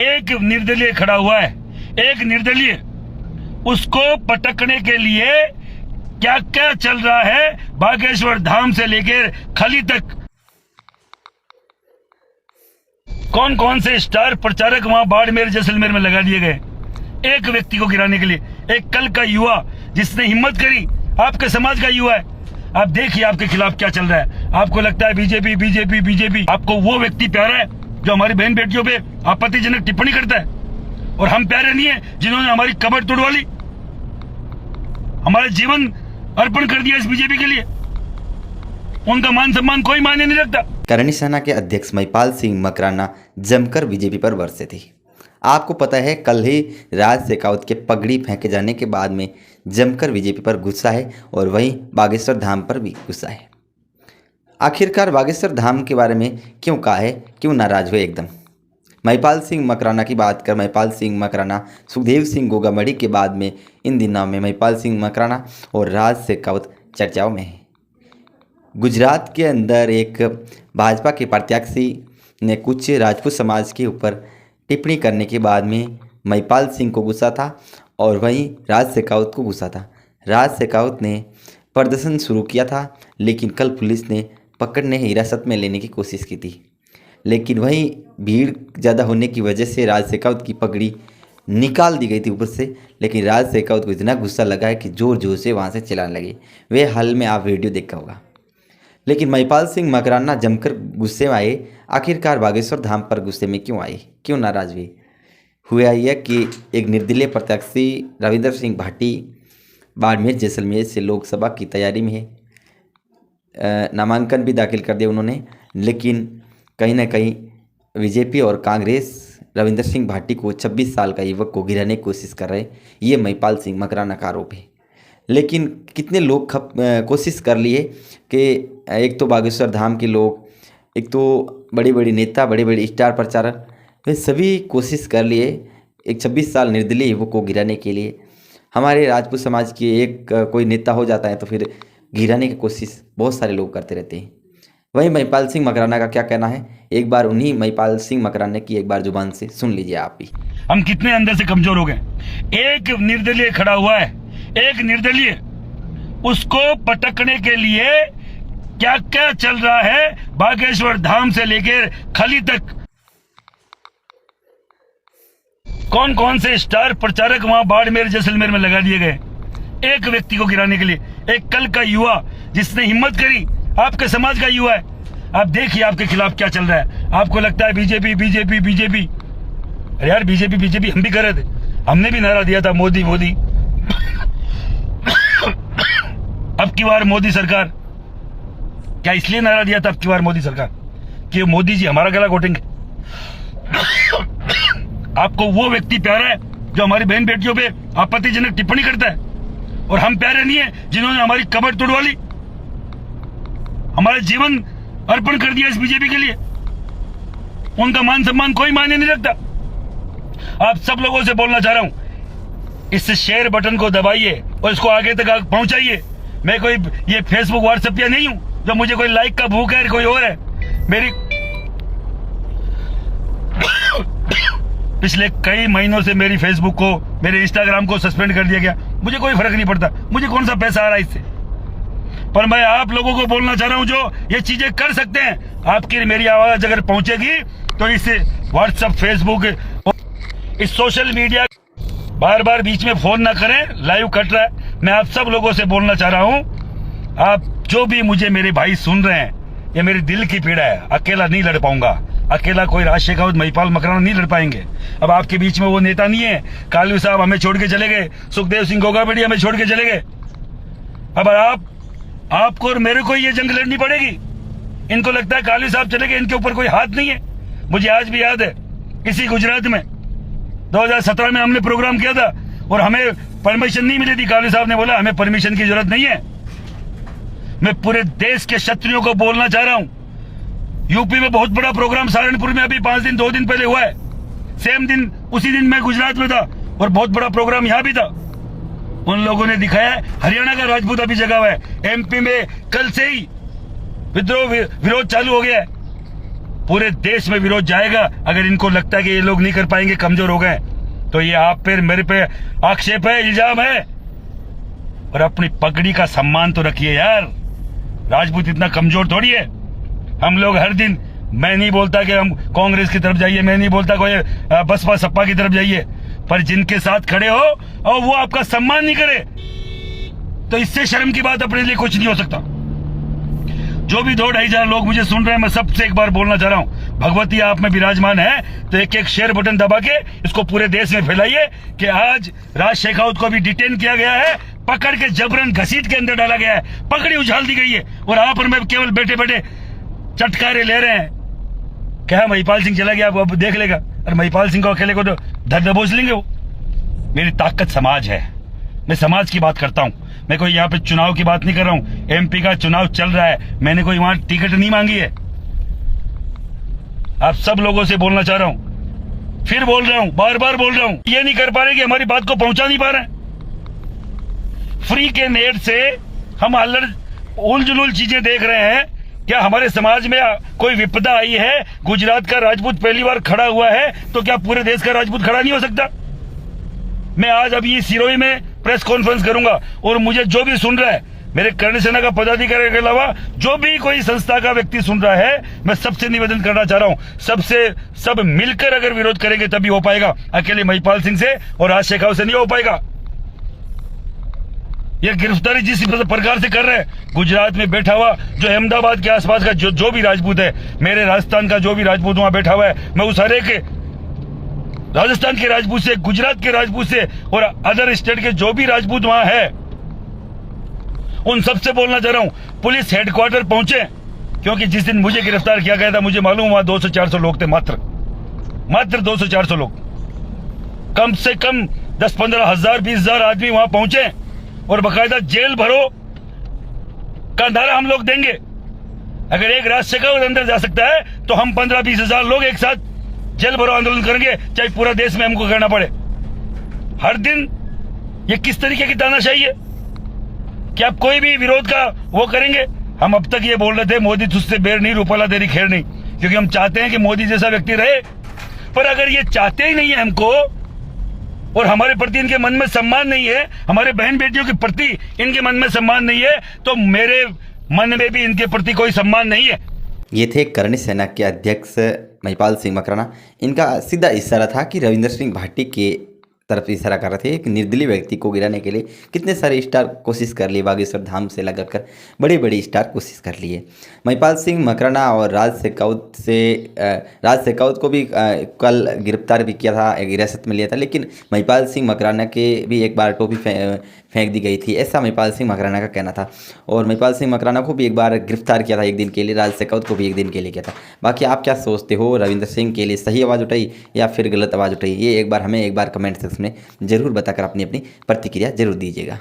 एक निर्दलीय खड़ा हुआ है, एक निर्दलीय, उसको पटकने के लिए क्या क्या चल रहा है बागेश्वर धाम से लेकर खली तक। कौन कौन से स्टार प्रचारक वहां बाड़मेर जैसलमेर में लगा दिए गए एक व्यक्ति को गिराने के लिए। एक कल का युवा जिसने हिम्मत करी, आपके समाज का युवा है। आप देखिए आपके खिलाफ क्या चल रहा है। आपको लगता है बीजेपी बीजेपी बीजेपी, आपको वो व्यक्ति प्यारा है जो हमारी बहन बेटियों पे आपत्तिजनक टिप्पणी करता है, और हम प्यारे नहीं है जिन्होंने हमारी कमर तोड़वा ली, हमारा जीवन अर्पण कर दिया इस बीजेपी के लिए। उनका मान सम्मान कोई मायने नहीं रखता। करणी सेना के अध्यक्ष महिपाल सिंह मकराना जमकर बीजेपी पर बरसे थे। आपको पता है कल ही राज शेखावत के पगड़ी फेंके जाने के बाद में जमकर बीजेपी पर गुस्सा है, और वहीं बागेश्वर धाम पर भी गुस्सा है। आखिरकार बागेश्वर धाम के बारे में क्यों कहा है, क्यों नाराज हुए एकदम। महिपाल सिंह मकराना की बात कर, महिपाल सिंह मकराना सुखदेव सिंह गोगामड़ी के बाद में इन दिनों में महिपाल सिंह मकराना और राज शेखावत चर्चाओं में है। गुजरात के अंदर एक भाजपा के प्रत्याशी ने कुछ राजपूत समाज के ऊपर टिप्पणी करने के बाद में महिपाल सिंह को गुस्सा था, और वहीं राज शेखावत को गुस्सा था। राज शेखावत ने प्रदर्शन शुरू किया था, लेकिन कल पुलिस ने पकड़ने हिरासत में लेने की कोशिश की थी, लेकिन वहीं भीड़ ज़्यादा होने की वजह से राज शेखावत की पगड़ी निकाल दी गई थी ऊपर से। लेकिन राज शेखावत को इतना गुस्सा लगा है कि ज़ोर ज़ोर से वहाँ से चिल्लाने लगे। वे हाल में आप वीडियो देखा होगा। लेकिन महिपाल सिंह मकराना जमकर गुस्से में आए। आखिरकार बागेश्वर धाम पर गुस्से में क्यों आए, क्यों नाराज हुए? हुआ यह कि एक निर्दलीय प्रत्याशी रविंदर सिंह भाटी बाड़मेर जैसलमेर से लोकसभा की तैयारी में है। नामांकन भी दाखिल कर दिया उन्होंने, लेकिन कहीं ना कहीं बीजेपी और कांग्रेस रविंदर सिंह भाटी को 26 साल का युवक को गिराने की कोशिश कर रहे। ये महिपाल सिंह मकराना का आरोप है। लेकिन कितने लोग कोशिश कर लिए कि एक तो बागेश्वर धाम के लोग, एक तो बड़े बड़े नेता, बड़े बड़े स्टार प्रचारक, वे सभी कोशिश कर लिए एक 26 साल निर्दलीय युवक को गिराने के लिए। हमारे राजपूत समाज के एक कोई नेता हो जाता है तो फिर गिराने की कोशिश बहुत सारे लोग करते रहते हैं। वहीं महिपाल सिंह मकराना का क्या कहना है, एक बार उन्हीं महिपाल सिंह मकराना की एक बार जुबान से सुन लीजिए आप भी। हम कितने अंदर से कमजोर हो गए। एक निर्दलीय खड़ा हुआ है, एक निर्दलीय, उसको पटकने के लिए क्या क्या चल रहा है बागेश्वर धाम से लेकर खली तक। कौन कौन से स्टार प्रचारक वहां बाड़मेर जैसलमेर में लगा दिए गए एक व्यक्ति को गिराने के लिए। एक कल का युवा जिसने हिम्मत करी, आपके समाज का युवा है। आप देखिए आपके खिलाफ क्या चल रहा है। आपको लगता है बीजेपी बीजेपी बीजेपी, अरे यार बीजेपी बीजेपी हम भी कर रहे थे, हमने भी नारा दिया था मोदी मोदी। अब की बार मोदी सरकार, क्या इसलिए नारा दिया था अब की बार मोदी सरकार कि मोदी जी हमारा गला घोटेंगे? आपको वो व्यक्ति प्यारा है जो हमारी बहन बेटियों पे आपत्तिजनक टिप्पणी करता है, और हम प्यारे नहीं है जिन्होंने हमारी कमर तोड़वा ली, हमारा जीवन अर्पण कर दिया इस बीजेपी के लिए। उनका मान सम्मान कोई मायने नहीं रखता। आप सब लोगों से बोलना चाह रहा हूं, इस शेयर बटन को दबाइए और इसको आगे तक पहुंचाइए। मैं कोई ये फेसबुक व्हाट्सएप या नहीं हूं जो मुझे कोई लाइक का भूख है, कोई और है। मेरी पिछले कई महीनों से मेरी फेसबुक को, मेरे इंस्टाग्राम को सस्पेंड कर दिया गया। मुझे कोई फर्क नहीं पड़ता, मुझे कौन सा पैसा आ रहा है इससे, पर मैं आप लोगों को बोलना चाह रहा हूं जो ये चीजें कर सकते हैं। आपकी मेरी आवाज अगर पहुंचेगी तो इससे व्हाट्सएप, फेसबुक, इस सोशल मीडिया, बार बार बीच में फोन ना करें, लाइव कट रहा है। मैं आप सब लोगों से बोलना चाह रहा हूं, आप जो भी मुझे मेरे भाई सुन रहे हैं, ये मेरे दिल की पीड़ा है। अकेला नहीं लड़ पाऊंगा, अकेला कोई राज शेखावत, महिपाल मकराना नहीं लड़ पाएंगे। अब आपके बीच में वो नेता नहीं है। कालू साहब हमें छोड़ के चले गए, सुखदेव सिंह गोगामड़ी हमें छोड़ के चले गए। अब आपको और मेरे को ये जंग लड़नी पड़ेगी। इनको लगता है कालू साहब चले गए, इनके ऊपर कोई हाथ नहीं है। मुझे आज भी याद है, इसी गुजरात में 2017 में हमने प्रोग्राम किया था और हमें परमिशन नहीं मिली थी। कालू साहब ने बोला हमें परमिशन की जरूरत नहीं है। मैं पूरे देश के क्षत्रियों को बोलना चाह रहा हूं, यूपी में बहुत बड़ा प्रोग्राम सहारनपुर में अभी 2 दिन पहले हुआ है। सेम दिन, उसी दिन मैं गुजरात में था और बहुत बड़ा प्रोग्राम यहां भी था। उन लोगों ने दिखाया हरियाणा का राजपूत अभी जगा हुआ है। एमपी में कल से ही विद्रोह विरोध चालू हो गया है। पूरे देश में विरोध जाएगा। अगर इनको लगता है कि ये लोग नहीं कर पाएंगे, कमजोर हो गए, तो ये आप पे मेरे पे आक्षेप है, इल्जाम है। और अपनी पगड़ी का सम्मान तो रखिए यार। राजपूत इतना कमजोर थोड़ी है। हम लोग हर दिन, मैं नहीं बोलता कि हम कांग्रेस की तरफ जाइए, मैं नहीं बोलता कोई बसपा सपा की तरफ जाइए, पर जिनके साथ खड़े हो और वो आपका सम्मान नहीं करे, तो इससे शर्म की बात अपने लिए कुछ नहीं हो सकता। जो भी 2-2.5 लोग मुझे सुन रहे हैं, मैं सबसे एक बार बोलना चाह रहा हूं, भगवती आप में विराजमान है तो एक शेयर बटन दबा के इसको पूरे देश में फैलाइए कि आज राज शेखावत को भी डिटेन किया गया है, पकड़ के जबरन घसीट के अंदर डाला गया है, पकड़ी उछाल दी गई है, और आप और मैं केवल बैठे बैठे चटकारे ले रहे हैं। क्या महिपाल सिंह चला गया, अब देख लेगा, और महिपाल सिंह को अकेले को तो धर दबोच लेंगे वो। मेरी ताकत समाज है, मैं समाज की बात करता हूं। मैं कोई यहाँ पे चुनाव की बात नहीं कर रहा हूं। एमपी का चुनाव चल रहा है, मैंने कोई वहां टिकट नहीं मांगी है। आप सब लोगों से बोलना चाह रहा हूं, फिर बोल रहा हूं, बार बार बोल रहा हूं, ये नहीं कर पा रहे कि हमारी बात को पहुंचा नहीं पा रहे। फ्री के नेट से हम अल्लड़ उलझुल चीजें देख रहे हैं। क्या हमारे समाज में कोई विपदा आई है, गुजरात का राजपूत पहली बार खड़ा हुआ है, तो क्या पूरे देश का राजपूत खड़ा नहीं हो सकता? मैं आज अभी सिरोही में प्रेस कॉन्फ्रेंस करूंगा, और मुझे जो भी सुन रहा है, मेरे कर्ण सेना का पदाधिकारी के अलावा जो भी कोई संस्था का व्यक्ति सुन रहा है, मैं सबसे निवेदन करना चाह रहा हूं, सब मिलकर अगर विरोध करेंगे तभी हो पाएगा। अकेले महिपाल सिंह से और राज शेखावत से नहीं हो पाएगा। ये गिरफ्तारी जिस प्रकार से कर रहे हैं, गुजरात में बैठा हुआ जो अहमदाबाद के आसपास का जो भी राजपूत है, मेरे राजस्थान का जो भी राजपूत वहां बैठा हुआ है, मैं उस हरे के राजस्थान के राजपूत से, गुजरात के राजपूत से और अदर स्टेट के जो भी राजपूत वहां है, उन सबसे बोलना चाह रहा हूं, पुलिस हेडक्वार्टर पहुंचे। क्योंकि जिस दिन मुझे गिरफ्तार किया गया था, मुझे मालूम वहां 200-400 लोग थे, मात्र 200-400 लोग। कम से कम 10-15 हजार 20 हजार आदमी वहां पहुंचे, और बाकायदा जेल भरो का नारा हम लोग देंगे। अगर एक राज शेखावत अंदर जा सकता है, तो हम 15-20 हजार लोग एक साथ जेल भरो आंदोलन करेंगे, चाहे पूरा देश में हमको करना पड़े। हर दिन ये किस तरीके की तानाशाही है कि आप कोई भी विरोध का वो करेंगे। हम अब तक ये बोल रहे थे, मोदी तुझसे बेर नहीं, रूपाला तेरी खैर नहीं, क्योंकि हम चाहते हैं कि मोदी जैसा व्यक्ति रहे। पर अगर ये चाहते ही नहीं है हमको, और हमारे प्रति इनके मन में सम्मान नहीं है, हमारे बहन बेटियों के प्रति इनके मन में सम्मान नहीं है, तो मेरे मन में भी इनके प्रति कोई सम्मान नहीं है। ये थे कर्ण सेना के अध्यक्ष महिपाल सिंह मकराना। इनका सीधा इशारा था कि रविंद्र सिंह भाटी के तरफ इशारा कर रहे थे। एक निर्दलीय व्यक्ति को गिराने के लिए कितने सारे स्टार कोशिश कर लिए, बागेश्वर धाम से लगाकर बड़े बड़े स्टार कोशिश कर लिए। महिपाल सिंह मकराना और राज शेखावत को भी कल गिरफ्तार भी किया था, हिरासत में लिया था, लेकिन महिपाल सिंह मकराना के भी एक बार टोपी फेंक दी गई थी, ऐसा महिपाल सिंह मकराना का कहना था। और महिपाल सिंह मकराना को भी एक बार गिरफ्तार किया था एक दिन के लिए, राज शेखावत को भी एक दिन के लिए किया था। बाकी आप क्या सोचते हो, रविंद्र सिंह के लिए सही आवाज़ उठाई या फिर गलत आवाज़ उठाई, ये एक बार हमें कमेंट सेक्शन में जरूर बताकर अपनी प्रतिक्रिया जरूर दीजिएगा।